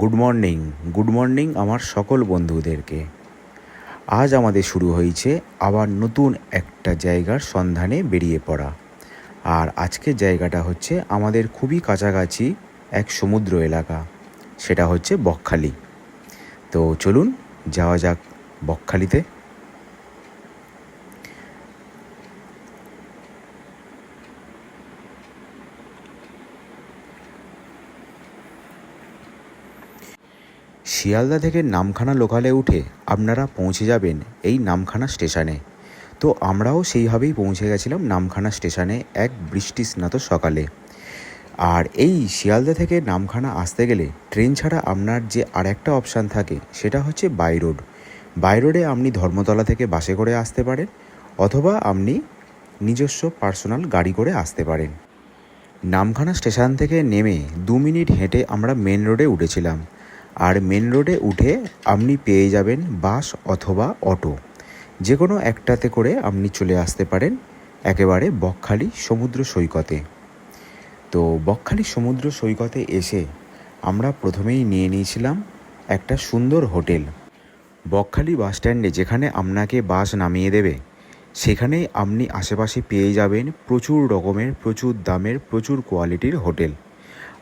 Good morning আমার সকল বন্ধুদেরকে। আজ আমাদের শুরু হয়েছে আবার নতুন একটা জায়গার সন্ধানে বেরিয়ে পড়া। আর আজকের জায়গাটা হচ্ছে আমাদের খুবই কাছাকাছি এক সমুদ্র এলাকা, সেটা হচ্ছে বকখালি। তো চলুন যাওয়া যাক বকখালিতে। শিয়ালদা থেকে নামখানা লোকালে উঠে আপনারা পৌঁছে যাবেন এই নামখানা স্টেশনে। তো আমরাও সেইভাবেই পৌঁছে গেছিলাম নামখানা স্টেশনে এক বৃষ্টিস্নাত সকালে। আর এই শিয়ালদা থেকে নামখানা আসতে গেলে ট্রেন ছাড়া আপনার যে আর একটা অপশান থাকে সেটা হচ্ছে বাই রোড। বাই রোডে আপনি ধর্মতলা থেকে বাসে করে আসতে পারেন, অথবা আপনি নিজস্ব পার্সোনাল গাড়ি করে আসতে পারেন। নামখানা স্টেশন থেকে নেমে 2 মিনিট হেঁটে আমরা মেন রোডে উঠেছিলাম। আর মেন রোডে উঠে আপনি পেয়ে যাবেন বাস অথবা অটো, যে কোনো একটাতে করে আপনি চলে আসতে পারেন একেবারে বকখালি সমুদ্র সৈকতে। তো বকখালি সমুদ্র সৈকতে এসে আমরা প্রথমেই নিয়ে নিয়েছিলাম একটা সুন্দর হোটেল। বকখালি বাস স্ট্যান্ডে যেখানে আপনাকে বাস নামিয়ে দেবে সেখানেই আপনি আশেপাশে পেয়ে যাবেন প্রচুর রকমের, প্রচুর দামের, প্রচুর কোয়ালিটির হোটেল।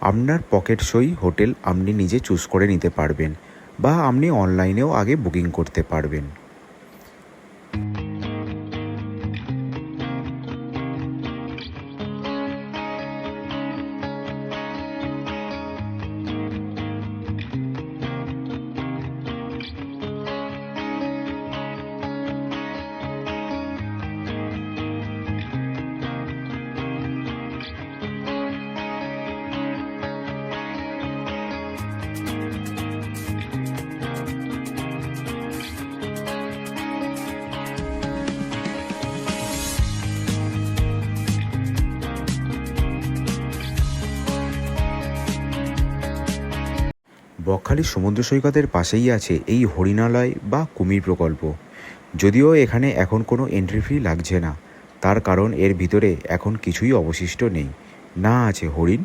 আপনার পকেট সই হোটেল আপনি নিজে চুজ করে নিতে পারবেন, বা আপনি অনলাইনেও আগে বুকিং করতে পারবেন। বকখালি সমুদ্র সৈকতের পাশেই আছে এই হরিণালয় বা কুমির প্রকল্প। যদিও এখানে এখন কোনো এন্ট্রি ফি লাগছে না, তার কারণ এর ভিতরে এখন কিছুই অবশিষ্ট নেই, না আছে হরিণ,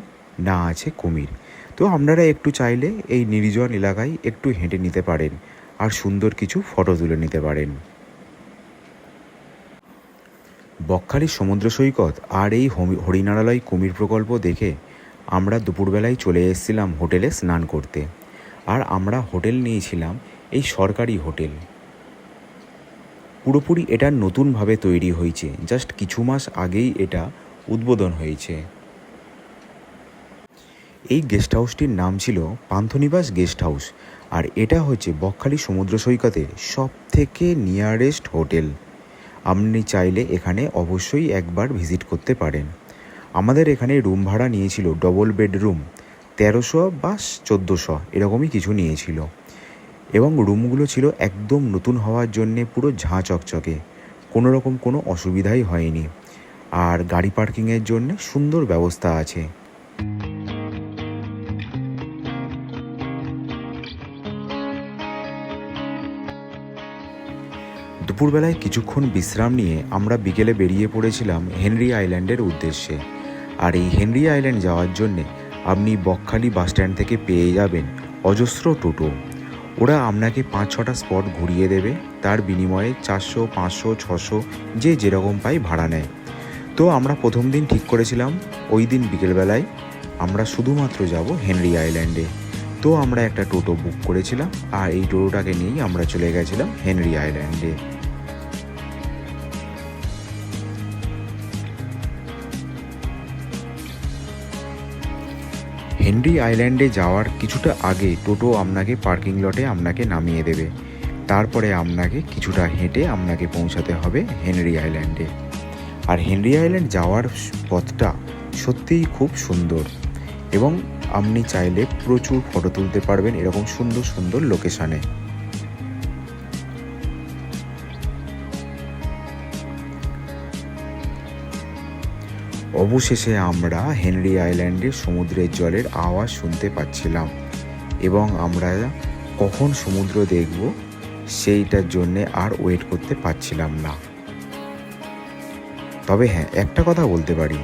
না আছে কুমির। তো আপনারা একটু চাইলে এই নির্জন এলাকায় একটু হেঁটে নিতে পারেন আর সুন্দর কিছু ফটো তুলে নিতে পারেন। বকখালি সমুদ্র সৈকত আর এই হরিণালয় কুমির প্রকল্প দেখে আমরা দুপুরবেলায় চলে এসেছিলাম হোটেলে স্নান করতে। আর আমরা হোটেল নিয়েছিলাম এই সরকারি হোটেল। পুরোপুরি এটা নতুনভাবে তৈরি হয়েছে, জাস্ট কিছু মাস আগেই এটা উদ্বোধন হয়েছে। এই গেস্ট হাউসটির নাম ছিল পান্থনিবাস গেস্ট হাউস। আর এটা হচ্ছে বকখালি সমুদ্র সৈকতের সব থেকে নিয়ারেস্ট হোটেল। আপনি চাইলে এখানে অবশ্যই একবার ভিজিট করতে পারেন। আমাদের এখানে রুম ভাড়া নিয়েছিল ডবল বেডরুম 1300 বা 1400 এরকমই কিছু নিয়েছিল। এবং রুমগুলো ছিল একদম নতুন হওয়ার জন্যে পুরো ঝাঁ চকচকে, কোনো রকম কোনো অসুবিধাই হয়নি। আর গাড়ি পার্কিংয়ের জন্যে সুন্দর ব্যবস্থা আছে। দুপুরবেলায় কিছুক্ষণ বিশ্রাম নিয়ে আমরা বিকেলে বেরিয়ে পড়েছিলাম হেনরি আইল্যান্ডের উদ্দেশ্যে। আর এই হেনরি আইল্যান্ড যাওয়ার জন্যে আপনি বকখালি বাস স্ট্যান্ড থেকে পেয়ে যাবেন অজস্র টোটো। ওরা আপনাকে 5-6টা স্পট ঘুরিয়ে দেবে, তার বিনিময়ে 400, 500, 600 যে যেরকম পাই ভাড়া নেয়। তো আমরা প্রথম দিন ঠিক করেছিলাম ওই দিন বিকেলবেলায় আমরা শুধুমাত্র যাব হেনরি আইল্যান্ডে। তো আমরা একটা টোটো বুক করেছিলাম আর এই টোটোটাকে নিয়েই আমরা চলে গেছিলাম হেনরি আইল্যান্ডে। হেনরি আইল্যান্ডে যাওয়ার কিছুটা আগে টোটো আপনাকে পার্কিং লটে আপনাকে নামিয়ে দেবে। তারপরে আপনাকে কিছুটা হেঁটে আপনাকে পৌঁছাতে হবে হেনরি আইল্যান্ডে। আর হেনরি আইল্যান্ড যাওয়ার পথটা সত্যিই খুব সুন্দর, এবং আপনি চাইলে প্রচুর ফটো তুলতে পারবেন এরকম সুন্দর সুন্দর লোকেশানে। অবশেষে আমরা হেনরি আইল্যান্ডের সমুদ্রের জলের আওয়াজ শুনতে পাচ্ছিলাম, এবং আমরা কখন সমুদ্র দেখব সেইটার জন্যে আর ওয়েট করতে পারছিলাম না। তবে হ্যাঁ, একটা কথা বলতে পারি,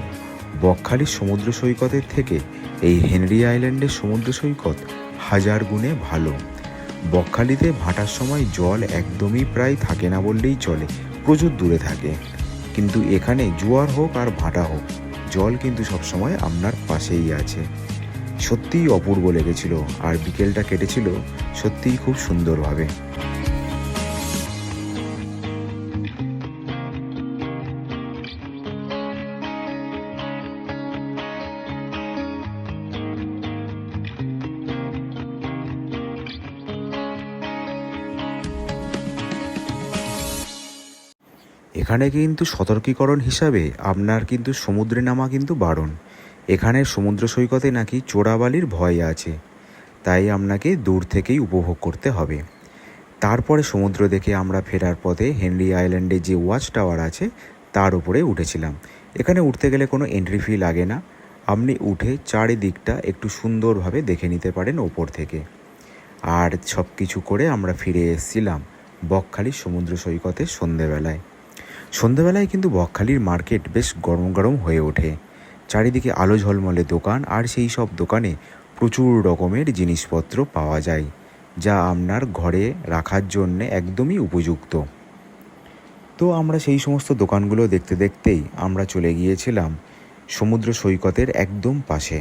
বকখালির সমুদ্র সৈকতের থেকে এই হেনরি আইল্যান্ডের সমুদ্র সৈকত 1000 গুণে ভালো। বকখালিতে ভাটার সময় জল একদমই প্রায় থাকে না বললেই চলে, প্রচুর দূরে থাকে। কিন্তু এখানে জোয়ার হোক আর ভাটা হোক, জল কিন্তু সবসময় আপনার পাশেই আছে। সত্যিই অপূর্ব লেগেছিল, আর বিকেলটা কেটেছিল সত্যিই খুব সুন্দরভাবে। এখানে কিন্তু সতর্কীকরণ হিসাবে আপনার কিন্তু সমুদ্রে নামা কিন্তু বারণ। এখানে সমুদ্র সৈকতে নাকি চোরাবালির ভয় আছে, তাই আপনাকে দূর থেকেই উপভোগ করতে হবে। তারপরে সমুদ্র দেখে আমরা ফেরার পথে হেনরি আইল্যান্ডে যে ওয়াচ টাওয়ার আছে তার উপরে উঠেছিলাম। এখানে উঠতে গেলে কোনো এন্ট্রি ফি লাগে না, আপনি উঠে চারিদিকটা একটু সুন্দরভাবে দেখে নিতে পারেন ওপর থেকে। আর সব কিছু করে আমরা ফিরে এসেছিলাম বকখালি সমুদ্র সৈকতে সন্ধেবেলায় কিন্তু বকখালির মার্কেট বেশ গরম গরম হয়ে ওঠে। চারিদিকে আলো ঝলমলে দোকান, আর সেই সব দোকানে প্রচুর রকমের জিনিসপত্র পাওয়া যায়, যা আপনার ঘরে রাখার জন্যে একদমই উপযুক্ত। তো আমরা সেই সমস্ত দোকানগুলো দেখতে দেখতেই আমরা চলে গিয়েছিলাম সমুদ্র সৈকতের একদম পাশে।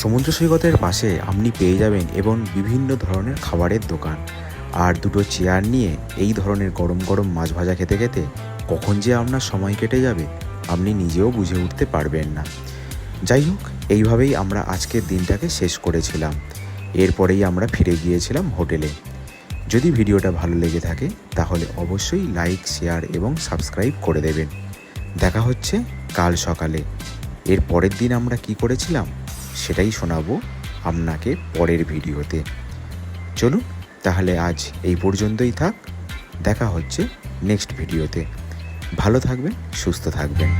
সমুদ্র সৈকতের পাশে আপনি পেয়ে যাবেন এবং বিভিন্ন ধরনের খাবারের দোকান, আর দুটো চেয়ার নিয়ে এই ধরনের গরম গরম মাছ ভাজা খেতে খেতে কখন যে আপনার সময় কেটে যাবে আপনি নিজেও বুঝে উঠতে পারবেন না। যাই হোক, এইভাবেই আমরা আজকের দিনটাকে শেষ করেছিলাম। এরপরেই আমরা ফিরে গিয়েছিলাম হোটেলে। যদি ভিডিওটা ভালো লেগে থাকে তাহলে অবশ্যই লাইক, শেয়ার এবং সাবস্ক্রাইব করে দেবেন। দেখা হচ্ছে কাল সকালে। এর পরের দিন আমরা কি করেছিলাম সেটাই শোনাবো আপনাকে পরের ভিডিওতে। চলুন তাহলে আজ এই পর্যন্তই থাক, দেখা হচ্ছে নেক্সট ভিডিওতে। ভালো থাকবেন, সুস্থ থাকবেন।